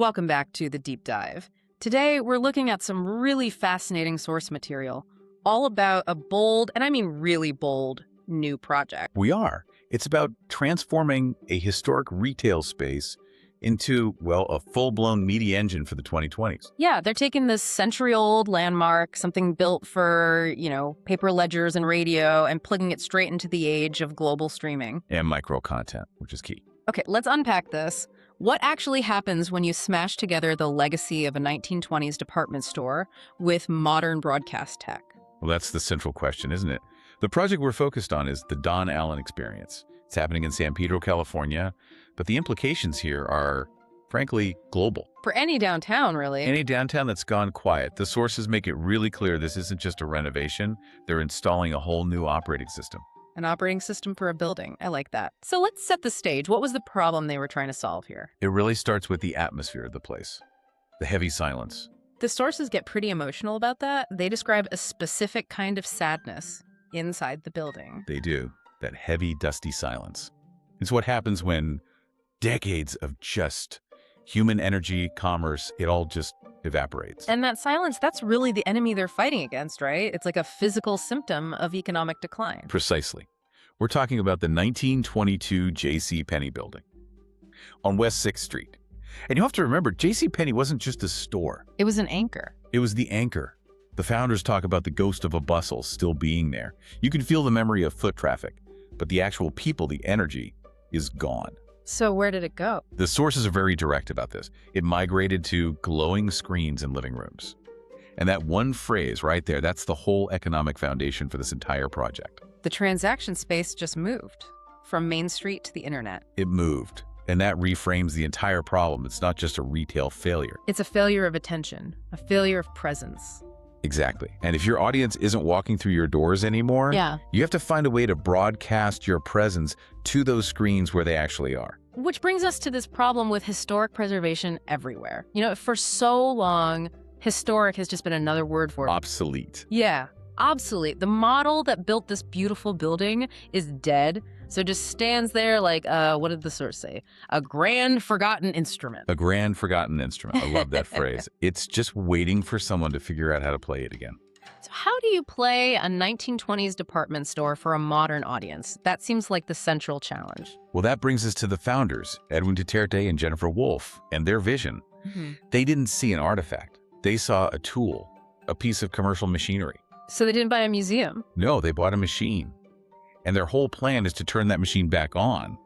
Welcome back to The Deep Dive. Today, we're looking at some really fascinating source material, all about a bold, and I mean really bold, new project. We are. It's about transforming a historic retail space into, well, a full-blown media engine for the 2020s. Yeah, they're taking this century-old landmark, something built for, paper ledgers and radio, and plugging it straight into the age of global streaming. And micro content, which is key. Okay, let's unpack this. What actually happens when you smash together the legacy of a 1920s department store with modern broadcast tech? Well, that's the central question, isn't it? The project we're focused on is the Donn Allan Experience. It's happening in San Pedro, California, but the implications here are, frankly, global. For any downtown, really. Any downtown that's gone quiet. The sources make it really clear this isn't just a renovation. They're installing a whole new operating system. An operating system for a building. I like that. So let's set the stage. What was the problem they were trying to solve here? It really starts with the atmosphere of the place. The heavy silence. The sources get pretty emotional about that. They describe a specific kind of sadness inside the building. They do. That heavy, dusty silence. It's what happens when decades of just human energy, commerce, it all just evaporates. And that silence, that's really the enemy they're fighting against, right? It's like a physical symptom of economic decline. Precisely. We're talking about the 1922 J.C. Penney building on West 6th Street. And you have to remember, J.C. Penney wasn't just a store. It was an anchor. It was the anchor. The founders talk about the ghost of a bustle still being there. You can feel the memory of foot traffic, but the actual people, the energy, is gone. So where did it go? The sources are very direct about this. It migrated to glowing screens in living rooms. And that one phrase right there, that's the whole economic foundation for this entire project. The transaction space just moved from Main Street to the internet. It moved. And that reframes the entire problem. It's not just a retail failure. It's a failure of attention, a failure of presence. Exactly. And if your audience isn't walking through your doors anymore, you have to find a way to broadcast your presence to those screens where they actually are. Which brings us to this problem with historic preservation everywhere. For so long, historic has just been another word for it. Obsolete. Yeah, obsolete. The model that built this beautiful building is dead. So it just stands there like, what did the source say? A grand forgotten instrument. A grand forgotten instrument. I love that phrase. It's just waiting for someone to figure out how to play it again. So how do you play a 1920s department store for a modern audience? That seems like the central challenge. Well, that brings us to the founders, Edwin Duterte and Jennifer Wolfe, and their vision. They didn't see an artifact. They saw a tool, a piece of commercial machinery. So they didn't buy a museum? No, they bought a machine. And their whole plan is to turn that machine back on,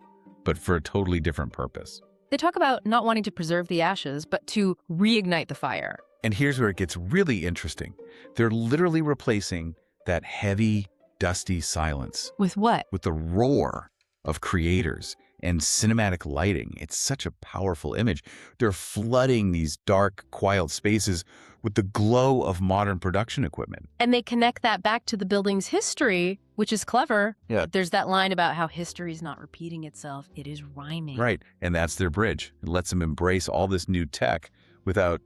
but for a totally different purpose. They talk about not wanting to preserve the ashes, but to reignite the fire. And here's where it gets really interesting. They're literally replacing that heavy, dusty silence. With what? With the roar of creators and cinematic lighting. It's such a powerful image. They're flooding these dark, quiet spaces with the glow of modern production equipment. And they connect that back to the building's history, which is clever. Yeah. There's that line about how history is not repeating itself, it is rhyming. Right, and that's their bridge. It lets them embrace all this new tech without,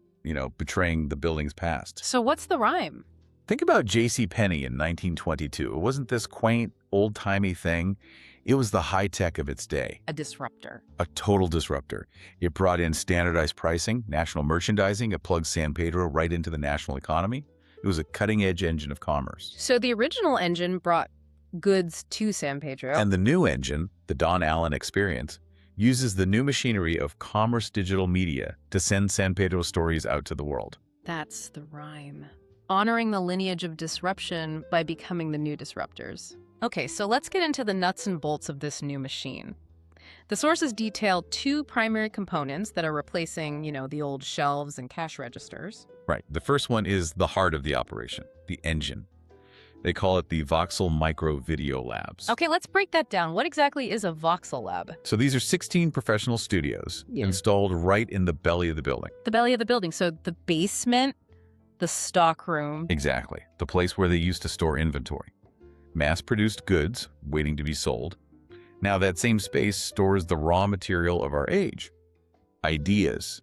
betraying the building's past. So what's the rhyme? Think about J.C. Penney in 1922. It wasn't this quaint, old-timey thing. It was the high-tech of its day. A disruptor. A total disruptor. It brought in standardized pricing, national merchandising. It plugged San Pedro right into the national economy. It was a cutting-edge engine of commerce. So the original engine brought goods to San Pedro. And the new engine, the Donn Allan Experience, uses the new machinery of commerce digital media to send San Pedro stories out to the world. That's the rhyme. Honoring the lineage of disruption by becoming the new disruptors. Okay, so let's get into the nuts and bolts of this new machine. The sources detail two primary components that are replacing, the old shelves and cash registers. Right. The first one is the heart of the operation, the engine. They call it the Voxel Micro Video Labs. Okay, let's break that down. What exactly is a Voxel Lab? So these are 16 professional studios installed right in the belly of the building. The belly of the building. So the basement, the stock room. Exactly. The place where they used to store inventory. Mass-produced goods waiting to be sold. Now that same space stores the raw material of our age. Ideas.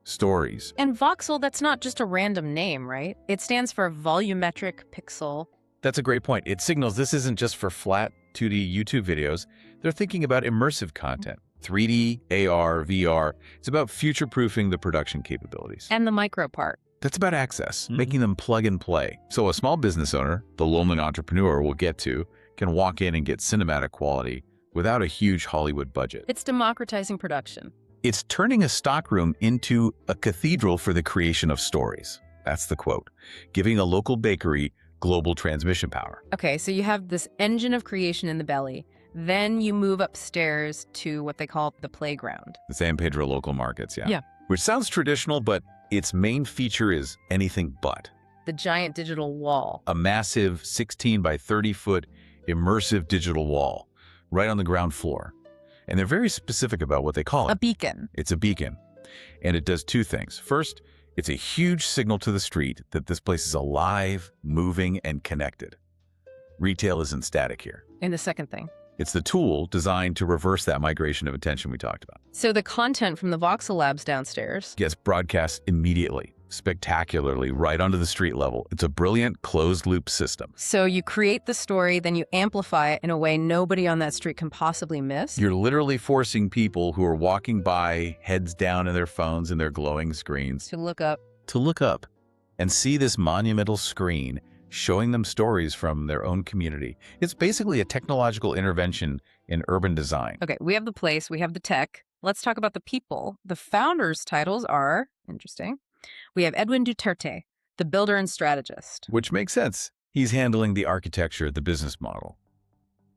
Stories. And voxel, that's not just a random name, right? It stands for volumetric pixel. That's a great point. It signals this isn't just for flat 2D YouTube videos. They're thinking about immersive content, 3D, AR, VR. It's about future-proofing the production capabilities. And the micro part. That's about access, making them plug and play. So a small business owner, the lonely entrepreneur we'll get to, can walk in and get cinematic quality without a huge Hollywood budget. It's democratizing production. It's turning a stockroom into a cathedral for the creation of stories. That's the quote. Giving a local bakery global transmission power. Okay, so you have this engine of creation in the belly. Then you move upstairs to what they call the playground. The San Pedro local markets, yeah. Yeah. Which sounds traditional, but its main feature is anything but. The giant digital wall. A massive 16 by 30 foot immersive digital wall right on the ground floor. And they're very specific about what they call it. A beacon. It's a beacon. And it does two things. First, it's a huge signal to the street that this place is alive, moving, and connected. Retail isn't static here. And the second thing. It's the tool designed to reverse that migration of attention we talked about. So the content from the Voxel Labs downstairs Gets broadcast immediately, spectacularly, right onto the street level. It's a brilliant closed-loop system. So you create the story, then you amplify it in a way nobody on that street can possibly miss. You're literally forcing people who are walking by, heads down in their phones and their glowing screens, To look up. and see this monumental screen showing them stories from their own community. It's basically a technological intervention in urban design. Okay, we have the place, we have the tech. Let's talk about the people. The founders' titles are, interesting. We have Edwin Duterte, the builder and strategist. Which makes sense. He's handling the architecture, the business model,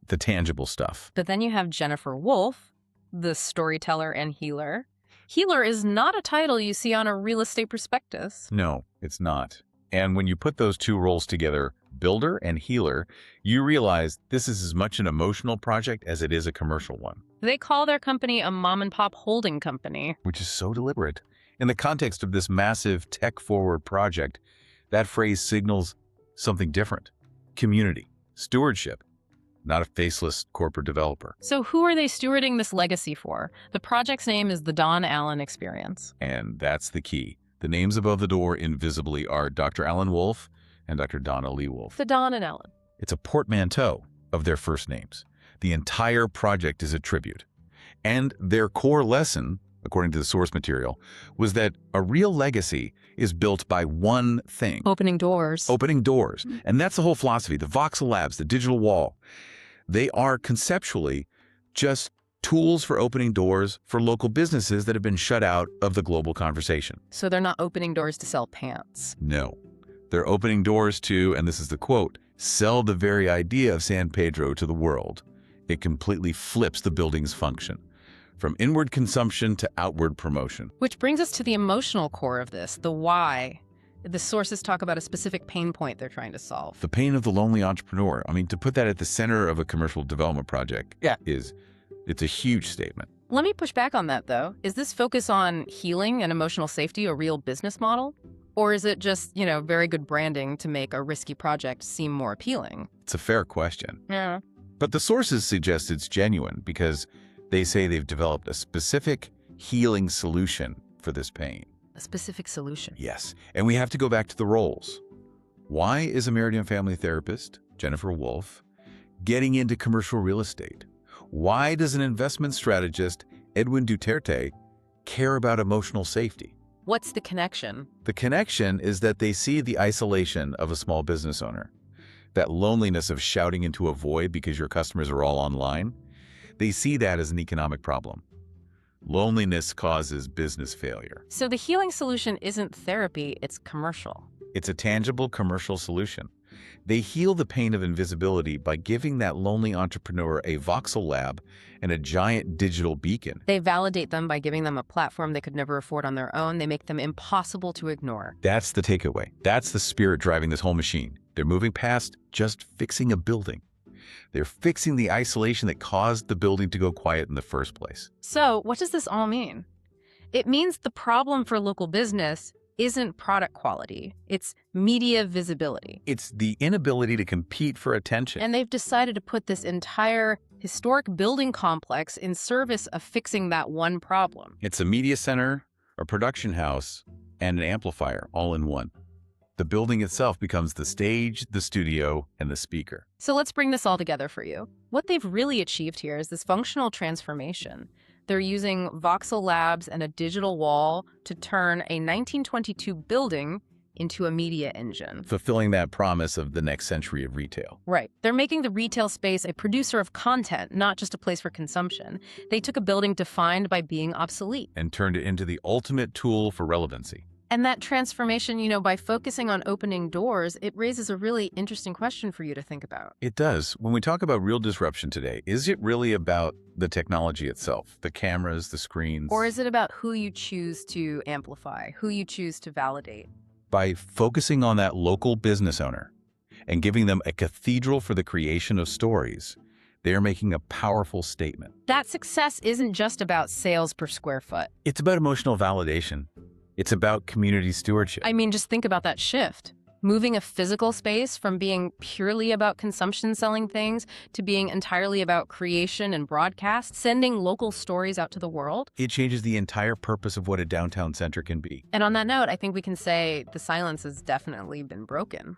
the tangible stuff. But then you have Jennifer Wolfe, the storyteller and healer. Healer is not a title you see on a real estate prospectus. No, it's not. And when you put those two roles together, builder and healer, you realize this is as much an emotional project as it is a commercial one. They call their company a mom-and-pop holding company. Which is so deliberate. In the context of this massive tech-forward project, that phrase signals something different. Community, stewardship, not a faceless corporate developer. So who are they stewarding this legacy for? The project's name is the Donn Allan Experience. And that's the key. The names above the door invisibly are Dr. Alan Wolfe and Dr. Donna Lee Wolfe. The Donn and Allan. It's a portmanteau of their first names. The entire project is a tribute. And their core lesson, according to the source material, was that a real legacy is built by one thing. Opening doors. Opening doors. And that's the whole philosophy. The Voxel Labs, the digital wall, they are conceptually just tools for opening doors for local businesses that have been shut out of the global conversation. So they're not opening doors to sell pants. No. They're opening doors to, and this is the quote, sell the very idea of San Pedro to the world. It completely flips the building's function, from inward consumption to outward promotion. Which brings us to the emotional core of this, the why. The sources talk about a specific pain point they're trying to solve. The pain of the lonely entrepreneur. I mean, to put that at the center of a commercial development project it's a huge statement. Let me push back on that, though. Is this focus on healing and emotional safety a real business model? Or is it just, very good branding to make a risky project seem more appealing? It's a fair question. Yeah. But the sources suggest it's genuine because they say they've developed a specific healing solution for this pain. A specific solution. Yes. And we have to go back to the roles. Why is a married and family therapist, Jennifer Wolfe, getting into commercial real estate? Why does an investment strategist, Edwin Duterte, care about emotional safety? What's the connection? The connection is that they see the isolation of a small business owner, that loneliness of shouting into a void because your customers are all online. They see that as an economic problem. Loneliness causes business failure. So the healing solution isn't therapy, it's commercial. It's a tangible commercial solution. They heal the pain of invisibility by giving that lonely entrepreneur a Voxel Lab and a giant digital beacon. They validate them by giving them a platform they could never afford on their own. They make them impossible to ignore. That's the takeaway. That's the spirit driving this whole machine. They're moving past just fixing a building. They're fixing the isolation that caused the building to go quiet in the first place. So what does this all mean? It means the problem for local business isn't product quality, it's media visibility. It's the inability to compete for attention. And they've decided to put this entire historic building complex in service of fixing that one problem. It's a media center, a production house, and an amplifier all in one. The building itself becomes the stage, the studio, and the speaker. So let's bring this all together for you. What they've really achieved here is this functional transformation. They're using Voxel Labs and a digital wall to turn a 1922 building into a media engine. Fulfilling that promise of the next century of retail. Right. They're making the retail space a producer of content, not just a place for consumption. They took a building defined by being obsolete. And turned it into the ultimate tool for relevancy. And that transformation, by focusing on opening doors, it raises a really interesting question for you to think about. It does. When we talk about real disruption today, is it really about the technology itself, the cameras, the screens? Or is it about who you choose to amplify, who you choose to validate? By focusing on that local business owner and giving them a cathedral for the creation of stories, they are making a powerful statement. That success isn't just about sales per square foot. It's about emotional validation. It's about community stewardship. Just think about that shift. Moving a physical space from being purely about consumption selling things to being entirely about creation and broadcast, sending local stories out to the world. It changes the entire purpose of what a downtown center can be. And on that note, I think we can say the silence has definitely been broken.